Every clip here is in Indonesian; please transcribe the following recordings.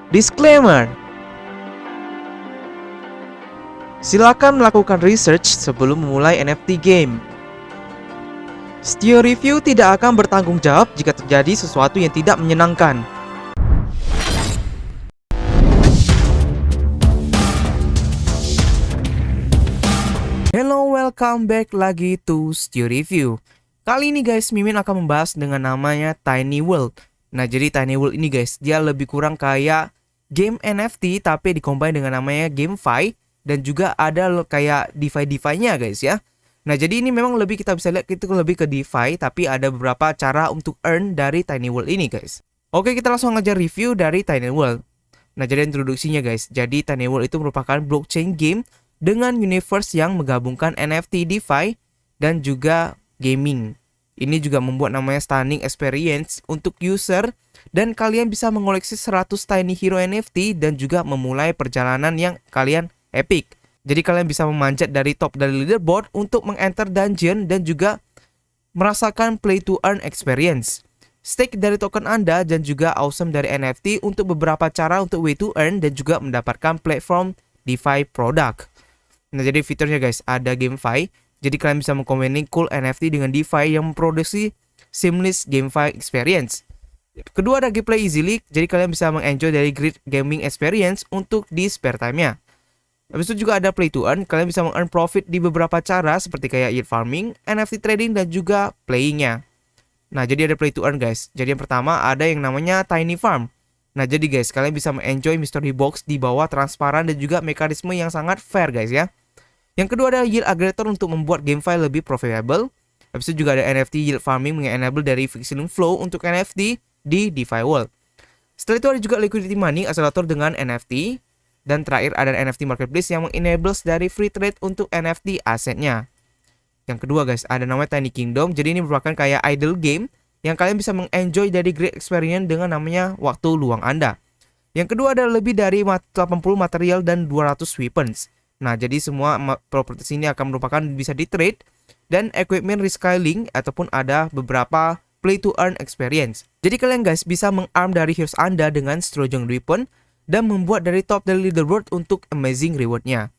Disclaimer: silakan melakukan research sebelum memulai NFT game. Stio Review tidak akan bertanggung jawab jika terjadi sesuatu yang tidak menyenangkan. Hello, welcome back lagi to Stio Review. Kali ini guys, Mimin akan membahas dengan namanya Tiny World. Nah, jadi Tiny World ini guys, dia lebih kurang kayak game NFT tapi dikombin dengan namanya GameFi dan juga ada kayak DeFi-nya guys ya. Nah, jadi ini memang lebih kita bisa lihat itu lebih ke DeFi tapi ada beberapa cara untuk earn dari Tiny World ini guys. Oke, kita langsung aja review dari Tiny World. Nah, jadi introduksinya guys. Jadi Tiny World itu merupakan blockchain game dengan universe yang menggabungkan NFT, DeFi, dan juga gaming. Ini juga membuat namanya stunning experience untuk user dan kalian bisa mengoleksi 100 Tiny Hero NFT dan juga memulai perjalanan yang kalian epic. Jadi kalian bisa memanjat dari top dari leaderboard untuk meng-enter dungeon dan juga merasakan play to earn experience. Stake dari token Anda dan juga awesome dari NFT untuk beberapa cara untuk way to earn dan juga mendapatkan platform DeFi product. Nah, jadi fiturnya guys, ada GameFi. Jadi kalian bisa mengkombinasi cool NFT dengan DeFi yang memproduksi seamless GameFi experience. Kedua ada gameplay easily, jadi kalian bisa mengenjoy dari great gaming experience untuk di spare time-nya. Habis itu juga ada play to earn, kalian bisa meng-earn profit di beberapa cara seperti kayak yield farming, NFT trading, dan juga playing-nya. Nah, jadi ada play to earn guys. Jadi yang pertama ada yang namanya Tiny Farm. Nah, jadi guys, kalian bisa mengenjoy mystery box di bawah transparan dan juga mekanisme yang sangat fair guys ya. Yang kedua ada yield aggregator untuk membuat GameFi lebih profitable. Habis itu juga ada NFT yield farming mengenable dari fixing flow untuk NFT di DeFi World. Setelah itu ada juga liquidity money accelerator dengan NFT. Dan terakhir ada NFT marketplace yang mengenables dari free trade untuk NFT asetnya. Yang kedua guys, ada namanya Tiny Kingdom. Jadi ini merupakan kayak idle game yang kalian bisa mengenjoy dari great experience dengan namanya waktu luang Anda. Yang kedua ada lebih dari 80 material dan 200 weapons. Nah, jadi semua properties ini akan merupakan bisa di trade dan equipment rescaling ataupun ada beberapa play to earn experience. Jadi kalian guys bisa mengarm dari heroes Anda dengan strong weapon dan membuat dari top dari leaderboard untuk amazing rewardnya.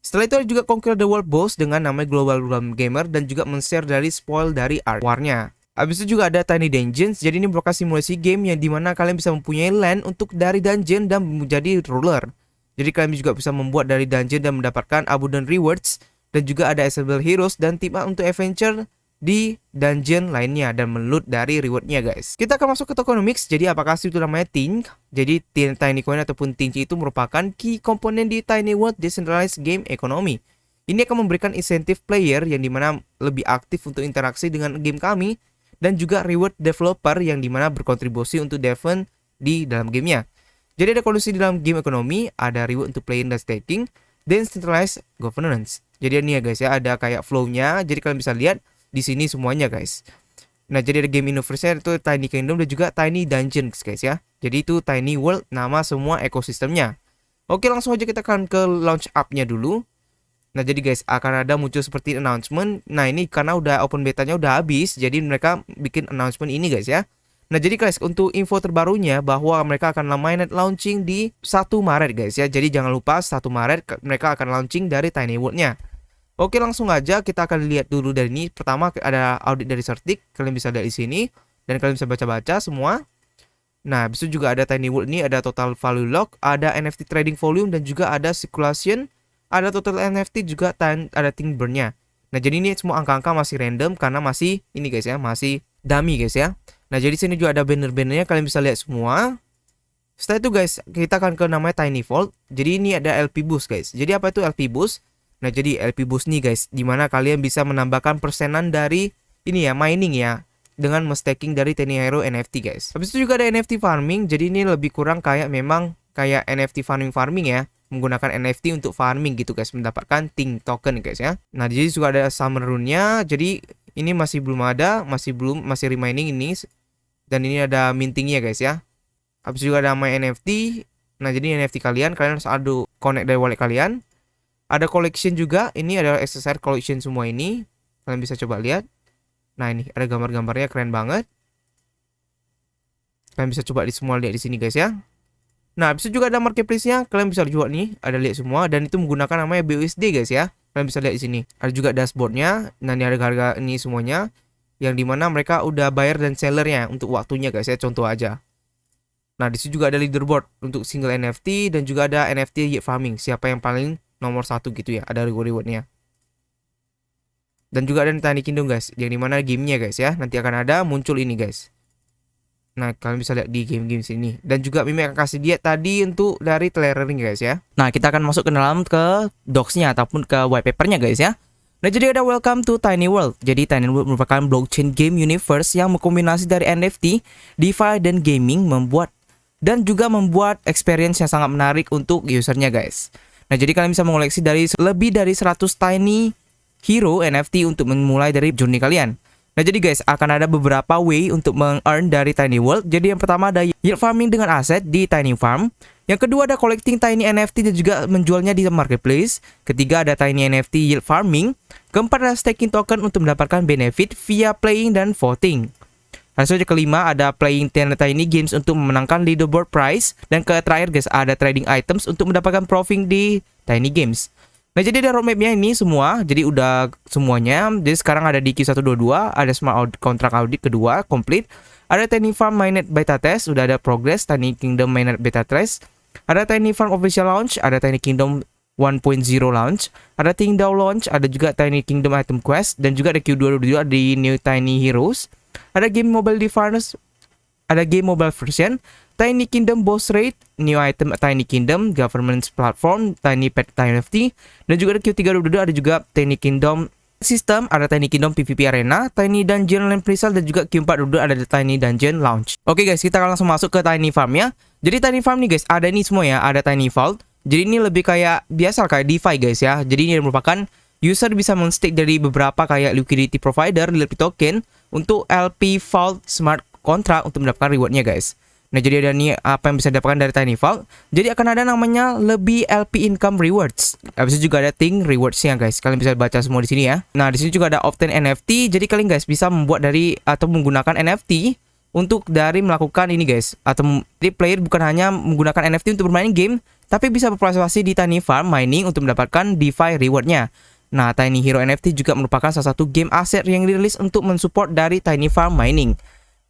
Setelah itu ada juga conquer the world boss dengan namanya global gamer dan juga men-share dari spoil dari art war-nya. Habis itu juga ada Tiny Dungeons. Jadi ini merupakan simulasi game yang dimana kalian bisa mempunyai land untuk dari dungeon dan menjadi ruler. Jadi kalian juga bisa membuat dari dungeon dan mendapatkan abundant rewards. Dan juga ada accessible heroes dan team up untuk adventure di dungeon lainnya dan meloot dari rewardnya guys. Kita akan masuk ke tokenomics. Jadi apakah itu namanya TINC? Jadi Tiny Coin ataupun TINC itu merupakan key komponen di Tiny World Decentralized Game Economy. Ini akan memberikan insentif player yang dimana lebih aktif untuk interaksi dengan game kami. Dan juga reward developer yang dimana berkontribusi untuk development di dalam gamenya. Jadi ada kondisi di dalam game ekonomi, ada reward untuk playing dan staking, dan centralized governance. Jadi ini ya guys ya, ada kayak flow-nya. Jadi kalian bisa lihat di sini semuanya guys. Nah, jadi ada game universe-nya itu Tiny Kingdom dan juga Tiny Dungeons guys ya. Jadi itu Tiny World nama semua ekosistemnya. Oke, langsung aja kita akan ke launch up-nya dulu. Nah, jadi guys akan ada muncul seperti announcement. Nah, ini karena udah open beta-nya udah habis, jadi mereka bikin announcement ini guys ya. Nah, jadi guys untuk info terbarunya bahwa mereka akan mainnet launching di 1 Maret guys ya. Jadi jangan lupa 1 Maret mereka akan launching dari Tiny World-nya. Oke, langsung aja kita akan lihat dulu dari ini. Pertama ada audit dari Certic, kalian bisa lihat di sini dan kalian bisa baca-baca semua. Nah, habis itu juga ada Tiny World ini, ada total value lock, ada NFT trading volume dan juga ada circulation, ada total NFT juga ada ting burn-nya. Nah, jadi ini semua angka-angka masih random karena masih ini guys ya, masih dummy guys ya. Nah, jadi sini juga ada banner-bannernya, kalian bisa lihat semua. Setelah itu guys, kita akan ke namanya Tiny Vault. Jadi ini ada LP Boost guys. Jadi apa itu LP Boost? Nah, jadi LP Boost nih guys, dimana kalian bisa menambahkan persenan dari ini ya, mining ya, dengan staking dari Tiny Hero NFT guys. Habis itu juga ada NFT farming. Jadi ini lebih kurang kayak memang kayak NFT farming ya, menggunakan NFT untuk farming gitu guys, mendapatkan TINC token guys ya. Nah, jadi juga ada summer rune-nya. Jadi ini masih belum ada, masih remaining ini. Dan ini ada mintingnya guys ya. Habis juga ada my NFT. Nah, jadi NFT kalian harus adu connect dari wallet kalian. Ada collection juga. Ini adalah SSR collection semua ini. Kalian bisa coba lihat. Nah, ini ada gambar-gambarnya keren banget. Kalian bisa coba semua lihat di sini guys ya. Nah, bisa juga ada marketplace-nya, kalian bisa jual nih, ada lihat semua, dan itu menggunakan namanya BUSD guys ya. Kalian bisa lihat di sini. Ada juga dashboardnya, nah ini ada harga ini semuanya, yang dimana mereka udah bayar dan sellernya untuk waktunya guys ya, contoh aja. Nah, di sini juga ada leaderboard untuk single NFT dan juga ada NFT yield farming, siapa yang paling nomor 1 gitu ya, ada reward-rewardnya. Dan juga ada Tiny Kingdom guys, yang dimana gamenya guys ya, nanti akan ada muncul ini guys. Nah, kalian bisa lihat di game-game sini. Dan juga Mimi akan kasih dia tadi untuk dari trailernya guys ya. Nah, kita akan masuk ke dalam ke docs-nya ataupun ke white paper-nya guys ya. Nah, jadi ada welcome to Tiny World. Jadi Tiny World merupakan blockchain game universe yang mengkombinasi dari NFT, DeFi, dan gaming dan juga membuat experience yang sangat menarik untuk usernya guys. Nah, jadi kalian bisa mengoleksi dari lebih dari 100 Tiny Hero NFT untuk memulai dari journey kalian. Nah, jadi guys, akan ada beberapa way untuk meng-earn dari Tiny World. Jadi yang pertama ada yield farming dengan aset di Tiny Farm. Yang kedua ada collecting Tiny NFT dan juga menjualnya di marketplace. Ketiga ada Tiny NFT yield farming. Keempat ada staking token untuk mendapatkan benefit via playing dan voting. Lalu kelima ada playing Tiny Games untuk memenangkan leaderboard prize. Dan ke terakhir guys, ada trading items untuk mendapatkan profit di Tiny Games. Nah, jadi ada roadmapnya ini semua, jadi udah semuanya. Jadi sekarang ada di Q122, ada smart contract audit kedua, complete. Ada Tiny Farm mainnet beta test, udah ada progress, Tiny Kingdom mainnet beta test. Ada Tiny Farm official launch, ada Tiny Kingdom 1.0 launch, ada Tingdao launch, ada juga Tiny Kingdom item quest, dan juga ada Q222 di New Tiny Heroes. Ada game mobile device, ada game mobile version, Tiny Kingdom boss raid, new item Tiny Kingdom, government platform, Tiny Pet Tiny NFT, dan juga ada Q322 ada juga Tiny Kingdom system, ada Tiny Kingdom PvP Arena, Tiny Dungeon Land Presale, dan juga Q422 ada Tiny Dungeon Launch. Oke guys, kita akan langsung masuk ke Tiny Farm ya. Jadi Tiny Farm nih guys, ada ini semua ya, ada Tiny Vault. Jadi ini lebih kayak biasa kayak DeFi guys ya. Jadi ini merupakan user bisa men-stake dari beberapa kayak liquidity provider, LP token untuk LP Vault smart contract untuk mendapatkan rewardnya guys. Nah, jadi ada nih apa yang bisa didapatkan dari Tiny Vault. Jadi akan ada namanya lebih LP income rewards. Habis itu juga ada Ting rewards-nya guys. Kalian bisa baca semua di sini ya. Nah, di sini juga ada obtain NFT. Jadi kalian guys bisa membuat dari atau menggunakan NFT untuk dari melakukan ini guys. Atau jadi player bukan hanya menggunakan NFT untuk bermain game, tapi bisa berpartisipasi di Tiny Farm mining untuk mendapatkan DeFi reward-nya. Nah, Tiny Hero NFT juga merupakan salah satu game aset yang dirilis untuk mensupport dari Tiny Farm mining.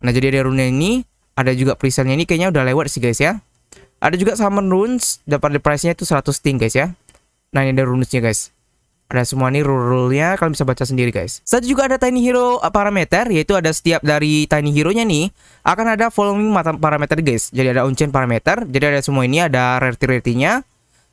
Nah, jadi ada rune ini. Ada juga presale-nya ini kayaknya udah lewat sih guys ya. Ada juga summon runes, dapat price-nya itu 100 ting guys ya. Nah, ini ada runes-nya guys. Ada semua nih rule-nya, kalian bisa baca sendiri guys. Satu juga ada Tiny Hero parameter, yaitu ada setiap dari Tiny Hero-nya nih akan ada following parameter guys. Jadi ada on-chain parameter, jadi ada semua ini, ada rarity-nya.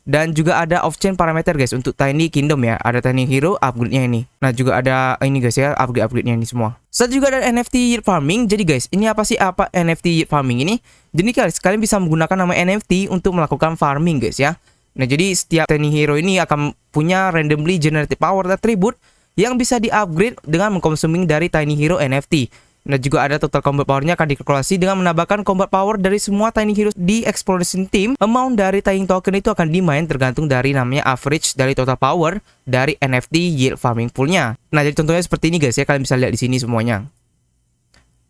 Dan juga ada off-chain parameter guys untuk Tiny Kingdom ya. Ada Tiny Hero upgrade-nya ini. Nah, juga ada ini guys ya, upgrade-nya ini semua. Satu juga ada NFT yield farming. Jadi guys, ini apa sih NFT yield farming ini? Jadi guys, kalian bisa menggunakan nama NFT untuk melakukan farming guys ya. Nah, jadi setiap Tiny Hero ini akan punya randomly generated power attribute yang bisa di-upgrade dengan mengkonsuming dari Tiny Hero NFT. Nah, juga ada total combat powernya akan dikalkulasi dengan menambahkan combat power dari semua Tiny Heroes di Exploration Team. Amount dari Tiny Token itu akan dimain tergantung dari namanya average dari total power dari NFT yield farming poolnya. Nah, jadi contohnya seperti ini guys ya, kalian bisa lihat di sini semuanya.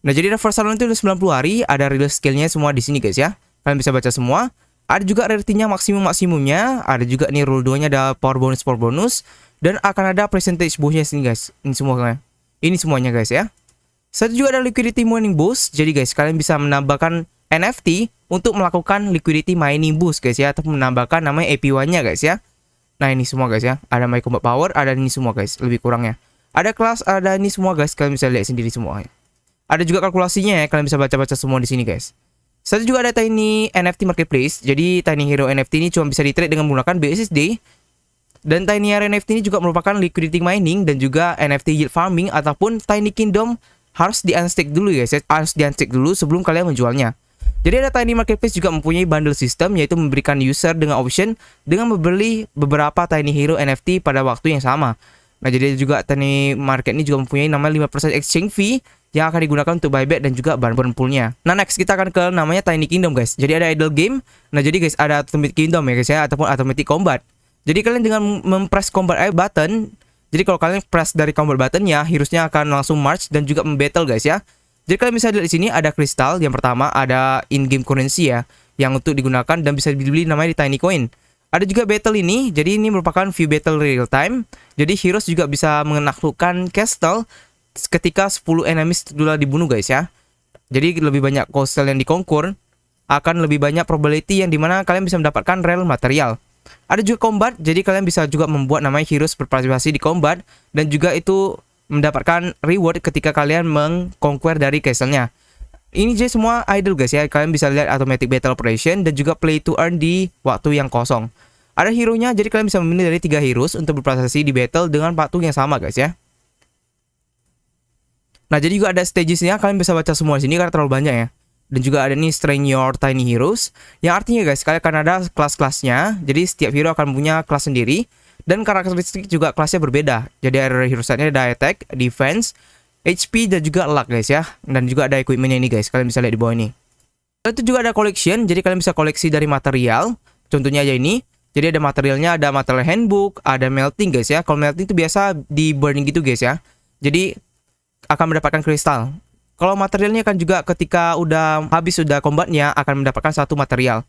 Nah, jadi reversal itu udah 90 hari, ada release skillnya semua di sini guys ya. Kalian bisa baca semua. Ada juga rarity-nya maksimumnya, ada juga nih rule 2-nya ada power bonus, dan akan ada percentage boost-nya sini guys. Ini semuanya. Ini semuanya guys ya. Satu juga ada liquidity mining boost. Jadi guys, kalian bisa menambahkan NFT untuk melakukan liquidity mining boost guys ya, atau menambahkan namanya APY-nya guys ya. Nah, ini semua guys ya. Ada my combat power, ada ini semua guys, lebih kurangnya. Ada kelas, ada ini semua guys, kalian bisa lihat sendiri semua ya. Ada juga kalkulasinya ya, kalian bisa baca-baca semua di sini guys. Satu juga ada Tiny NFT marketplace. Jadi Tiny Hero NFT ini cuma bisa di-trade dengan menggunakan BUSD. Dan Tiny Hero NFT ini juga merupakan liquidity mining dan juga NFT yield farming ataupun Tiny Kingdom harus di-unstake dulu guys ya. Harus di-unstake dulu sebelum kalian menjualnya. Jadi ada Tiny Marketplace juga mempunyai bundle system, yaitu memberikan user dengan option dengan membeli beberapa Tiny Hero NFT pada waktu yang sama. Nah, jadi juga Tiny Market ini juga mempunyai namanya 5% exchange fee yang akan digunakan untuk buyback dan juga burn poolnya. Nah, next kita akan ke namanya Tiny Kingdom guys. Jadi ada idle game. Nah, jadi guys ada automatic kingdom ya guys ya, ataupun automatic combat. Jadi kalian dengan mempress combat button, jadi kalau kalian press dari combat buttonnya, heroesnya akan langsung march dan juga membattle guys ya. Jadi kalian bisa lihat di sini ada kristal yang pertama, ada in-game currency ya. yang untuk digunakan dan bisa dibeli namanya di Tiny Coin. Ada juga battle ini, jadi ini merupakan view battle real time. Jadi heroes juga bisa menaklukkan castle ketika 10 enemies telah dibunuh guys ya. Jadi lebih banyak castle yang dikonkur, akan lebih banyak probability yang dimana kalian bisa mendapatkan rare material. Ada juga combat, jadi kalian bisa juga membuat namanya heroes berpartisipasi di combat, dan juga itu mendapatkan reward ketika kalian mengconquer dari castle-nya. Ini jadi semua idle guys ya, kalian bisa lihat automatic battle operation dan juga play to earn di waktu yang kosong. Ada hero-nya, jadi kalian bisa memilih dari 3 heroes untuk berpartisipasi di battle dengan waktu yang sama guys ya. Nah, jadi juga ada stages-nya, kalian bisa baca semua di sini karena terlalu banyak ya. Dan juga ada nih Train Your Tiny Heroes, yang artinya guys, kalian akan ada kelas-kelasnya. Jadi setiap hero akan punya kelas sendiri, dan karakteristik juga kelasnya berbeda. Jadi ada hero setnya ada attack, defense, HP, dan juga luck guys ya. Dan juga ada equipmentnya ini guys, kalian bisa lihat di bawah ini. Lalu itu juga ada collection, jadi kalian bisa koleksi dari material. Contohnya aja ini. Jadi ada materialnya, ada material handbook, ada melting guys ya. Kalau melting itu biasa di burning gitu guys ya. Jadi akan mendapatkan kristal. Kalau materialnya kan juga ketika udah habis sudah combatnya akan mendapatkan satu material.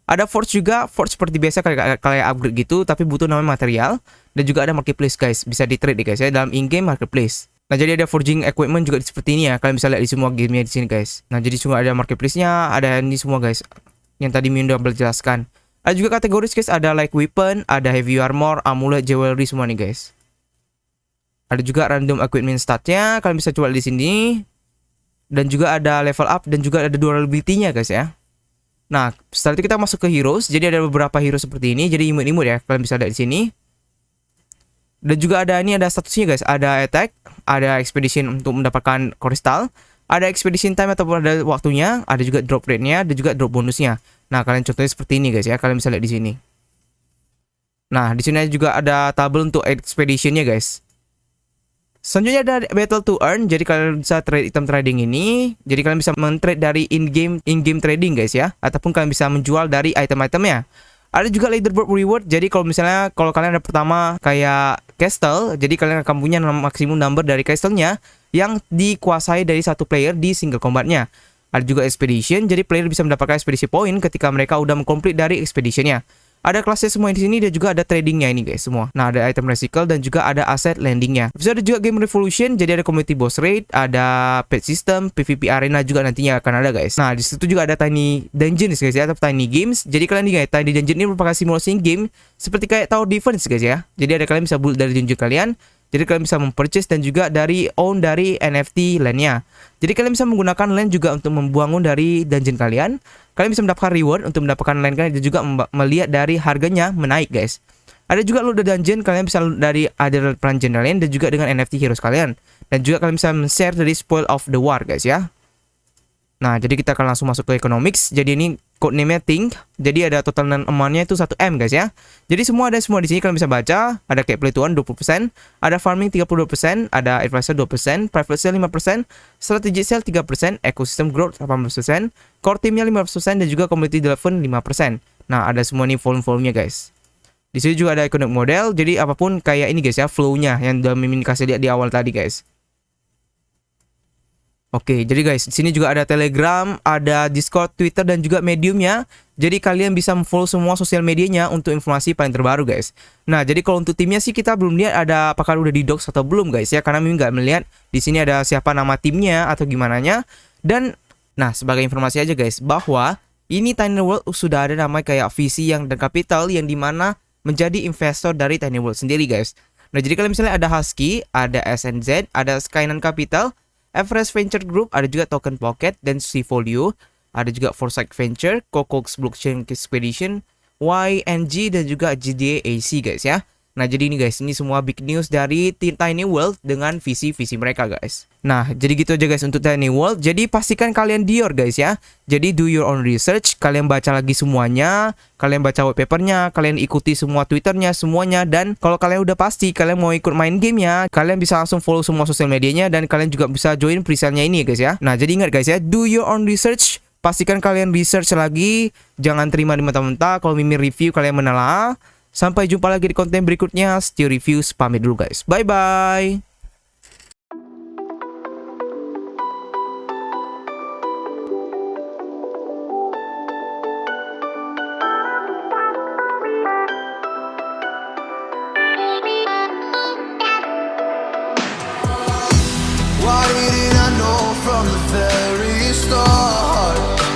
Ada forge juga, forge seperti biasa kayak upgrade gitu, tapi butuh namanya material. Dan juga ada marketplace guys, bisa di trade guys ya dalam in-game marketplace. Nah, jadi ada forging equipment juga seperti ini ya. Kalian bisa lihat di semua gamenya di sini guys. Nah, jadi semua ada marketplace-nya, ada ini semua guys. Yang tadi Min udah berjelaskan. Ada juga kategoris guys, ada like weapon, ada heavy armor, amulet, jewelry semua nih guys. Ada juga random equipment statnya, kalian bisa coba di sini. Dan juga ada level up dan juga ada durability-nya guys ya. Nah, setelah itu kita masuk ke heroes. Jadi ada beberapa hero seperti ini, jadi imut-imut ya. Kalian bisa lihat di sini. Dan juga ada ini ada statusnya guys, ada attack, ada expedition untuk mendapatkan kristal, ada expedition time ataupun ada waktunya, ada juga drop rate-nya, ada juga drop bonusnya. Nah, kalian contohnya seperti ini guys ya, kalian bisa lihat di sini. Nah, di sini juga ada tabel untuk expedition-nya guys. Selanjutnya ada battle to earn, jadi kalian bisa trade item trading ini, jadi kalian bisa men-trade dari in-game trading guys ya, ataupun kalian bisa menjual dari item-itemnya. Ada juga leaderboard reward, jadi kalau misalnya kalau kalian ada pertama kayak castle, jadi kalian akan punya maksimum number dari castle-nya yang dikuasai dari satu player di single combat-nya. Ada juga expedition, jadi player bisa mendapatkan expedition point ketika mereka udah mengkomplit dari expedition-nya. Ada kelasnya semua di sini dan juga ada tradingnya ini guys semua. Nah, ada item recycle dan juga ada aset landingnya. Bisa ada juga game revolution, jadi ada community boss raid, ada pet system, PvP arena juga nantinya akan ada guys. Nah, di situ juga ada tiny dungeons guys ya, atau tiny games. Jadi kalian nih guys, tiny dungeon ini merupakan simulasi game seperti kayak tower defense guys ya. Jadi ada kalian bisa build dari dungeon kalian. Jadi kalian bisa mempurchase dan juga dari own dari NFT land-nya. Jadi kalian bisa menggunakan land juga untuk membangun dari dungeon kalian. Kalian bisa mendapatkan reward untuk mendapatkan land kalian dan juga melihat dari harganya menaik guys. Ada juga loot dungeon, kalian bisa loot dari other dungeon kalian dan juga dengan NFT heroes kalian. Dan juga kalian bisa share dari spoil of the war guys ya. Nah, jadi kita akan langsung masuk ke economics. Jadi ini codename-nya Think. Jadi ada total amount-nya itu 1M guys ya. Jadi semua ada semua di sini kalian bisa baca. Ada kayak play to earn 20%, ada farming 32%, ada advisor 2%, private sale 5%, strategic sale 3%, ecosystem growth 18%, core team-nya 15% dan juga community development 5%. Nah, ada semua nih volume-volume-nya guys. Di sini juga ada economic model. Jadi apapun kayak ini guys ya, flow-nya yang udah Mimin kasih lihat di awal tadi guys. Oke, jadi guys, di sini juga ada Telegram, ada Discord, Twitter, dan juga Medium-nya. Jadi kalian bisa follow semua sosial medianya untuk informasi paling terbaru guys. Nah, jadi kalau untuk timnya sih kita belum lihat ada apakah udah di docs atau belum guys ya, karena Mimin nggak melihat di sini ada siapa nama timnya atau gimana nya. Dan nah, sebagai informasi aja guys, bahwa ini Tiny World sudah ada nama kayak VC yang dan capital yang dimana menjadi investor dari Tiny World sendiri guys. Nah, jadi kalian misalnya ada Husky, ada SNZ, ada Skyline Capital, Everest Venture Group, ada juga Token Pocket dan Cfolio, ada juga Foresight Venture, Cocox Blockchain Expedition, YNG dan juga GDAC guys ya. Nah, jadi ini guys, ini semua big news dari Tiny World dengan visi-visi mereka guys. Nah, jadi gitu aja guys untuk Tiny World. Jadi pastikan kalian dior guys ya. Jadi do your own research, kalian baca lagi semuanya, kalian baca white papernya, kalian ikuti semua Twitternya semuanya. Dan kalau kalian udah pasti kalian mau ikut main gamenya, kalian bisa langsung follow semua sosial medianya dan kalian juga bisa join presale-nya ini ya guys ya. Nah, jadi ingat guys ya, do your own research. Pastikan kalian research lagi, jangan terima di mentah-mentah. Kalau Mimin review kalian menelaah. Sampai jumpa lagi di konten berikutnya. Stew Reviews pamit dulu guys. Bye bye. Why didn't I know from the very start?